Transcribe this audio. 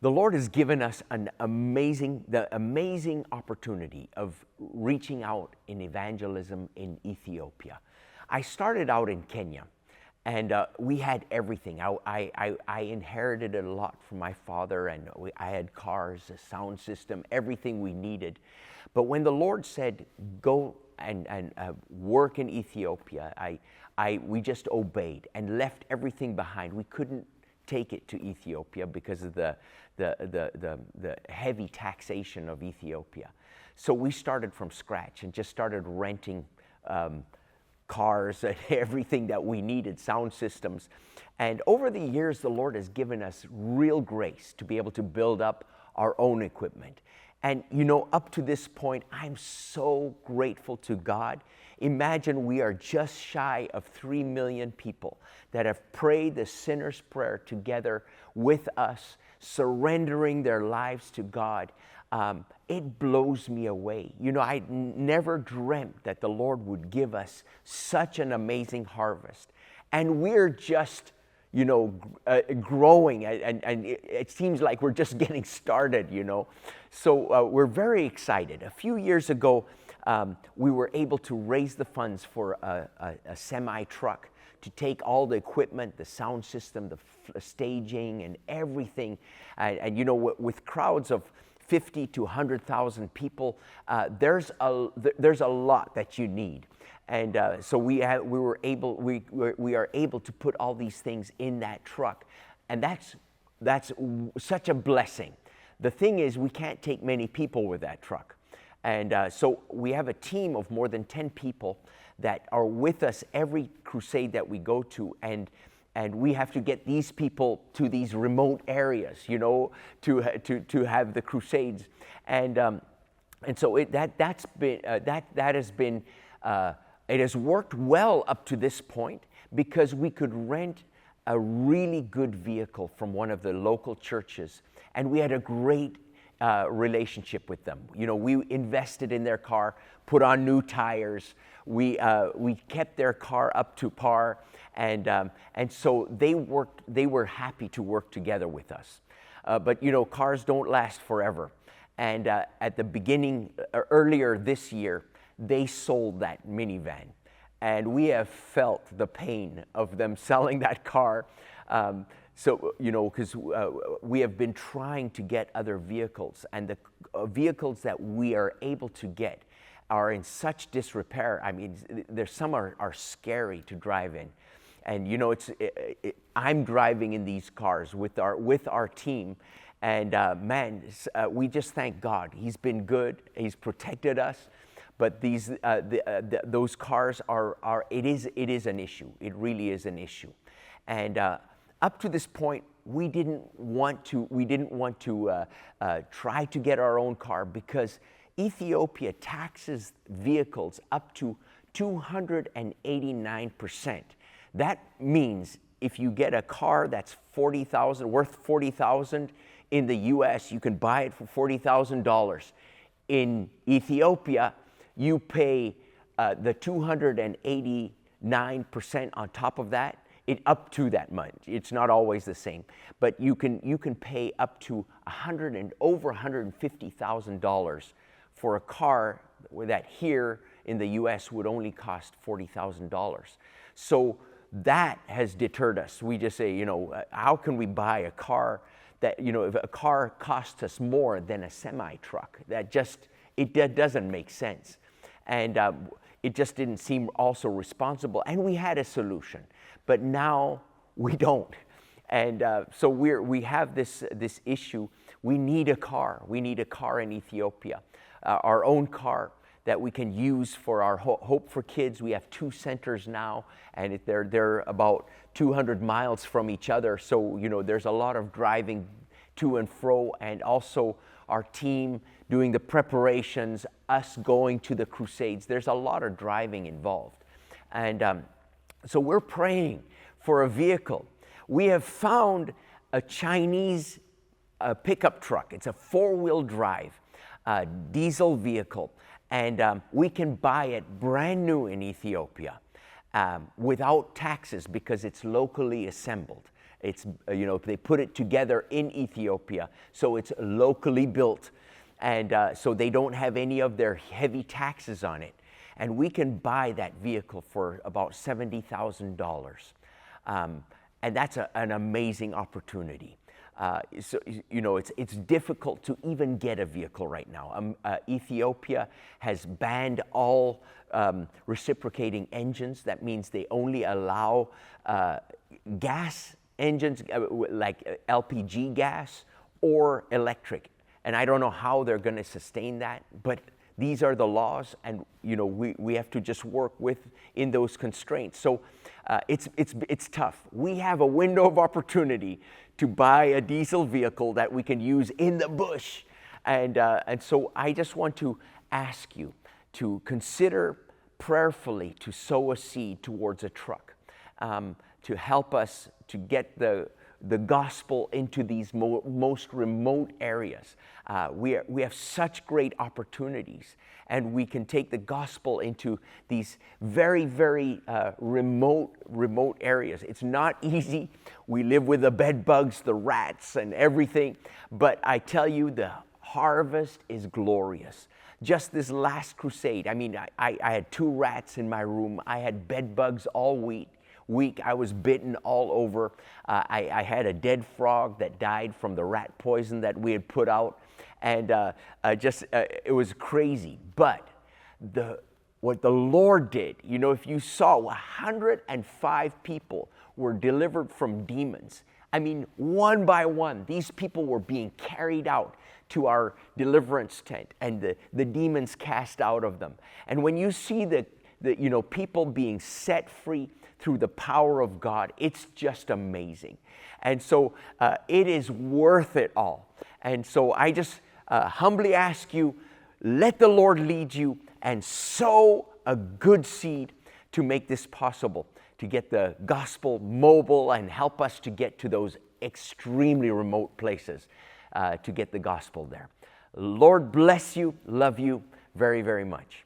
The Lord has given us the amazing opportunity of reaching out in evangelism in Ethiopia. I started out in Kenya, and we had everything. I inherited a lot from my father, and I had cars, a sound system, everything we needed. But when the Lord said, go and work in Ethiopia, we just obeyed and left everything behind. We couldn't take it to Ethiopia because of the heavy taxation of Ethiopia. So we started from scratch and just started renting cars and everything that we needed, sound systems. And over the years, the Lord has given us real grace to be able to build up our own equipment. And you know, up to this point, I'm so grateful to God. Imagine we are just shy of 3 million people that have prayed the sinner's prayer together with us, surrendering their lives to God. It blows me away. You know, I never dreamt that the Lord would give us such an amazing harvest. And we're just, you know, growing, and it seems like we're just getting started, you know. So we're very excited. A few years ago, we were able to raise the funds for a semi-truck to take all the equipment, the sound system, the staging, and everything. And you know, with crowds of 50 to 100,000 people, there's a lot that you need. And so we are able to put all these things in that truck, and that's such a blessing. The thing is, we can't take many people with that truck, and so we have a team of more than 10 people that are with us every crusade that we go to, and we have to get these people to these remote areas, you know, to have the crusades, and so that has been. It has worked well up to this point because we could rent a really good vehicle from one of the local churches, and we had a great relationship with them. You know, we invested in their car, put on new tires, we kept their car up to par, and so they were happy to work together with us. But you know, cars don't last forever, and at the beginning, earlier this year, they sold that minivan, and we have felt the pain of them selling that car. So, you know, because we have been trying to get other vehicles, and the vehicles that we are able to get are in such disrepair. I mean, there's some are scary to drive in. And, you know, I'm driving in these cars with our team. And man, we just thank God. He's been good. He's protected us. But those cars it is an issue. It really is an issue. And up to this point, we didn't want to try to get our own car because Ethiopia taxes vehicles up to 289%. That means if you get a car that's worth $40,000 in the U.S., you can buy it for $40,000. In Ethiopia, you pay the 289% on top of that, up to that much. It's not always the same, but you can pay up to over $150,000 for a car that here in the U.S. would only cost $40,000. So that has deterred us. We just say, you know, how can we buy a car that, you know, if a car costs us more than a semi-truck? That doesn't make sense. And it just didn't seem also responsible. And we had a solution, but now we don't. And so we have this issue. We need a car. We need a car in Ethiopia, our own car that we can use for our Hope for Kids. We have 2 centers now, and they're about 200 miles from each other. So, you know, there's a lot of driving to and fro, and also our team doing the preparations, us going to the crusades. There's a lot of driving involved. And so we're praying for a vehicle. We have found a Chinese pickup truck. It's a 4-wheel drive diesel vehicle. And we can buy it brand new in Ethiopia without taxes because it's locally assembled. It's, they put it together in Ethiopia, so it's locally built. And so they don't have any of their heavy taxes on it. And we can buy that vehicle for about $70,000. And that's an amazing opportunity. So, it's difficult to even get a vehicle right now. Ethiopia has banned all reciprocating engines. That means they only allow gas engines like LPG gas or electric. And I don't know how they're going to sustain that, but these are the laws, and we have to just work in those constraints. So it's tough. We have a window of opportunity to buy a diesel vehicle that we can use in the bush, and so I just want to ask you to consider prayerfully to sow a seed towards a truck, to help us to get the gospel into these most remote areas. We have such great opportunities, and we can take the gospel into these very, very remote areas. It's not easy. We live with the bed bugs, the rats, and everything, but I tell you, the harvest is glorious. Just this last crusade, I had 2 rats in my room. I had bed bugs all week. I was bitten all over. I had a dead frog that died from the rat poison that we had put out, and it was crazy. But what the Lord did, if you saw 105 people were delivered from demons. One by one, these people were being carried out to our deliverance tent, and the demons cast out of them. And when you see the people being set free through the power of God, it's just amazing. And so it is worth it all. And so I just humbly ask you, let the Lord lead you and sow a good seed to make this possible, to get the gospel mobile and help us to get to those extremely remote places to get the gospel there. Lord bless you, love you very, very much.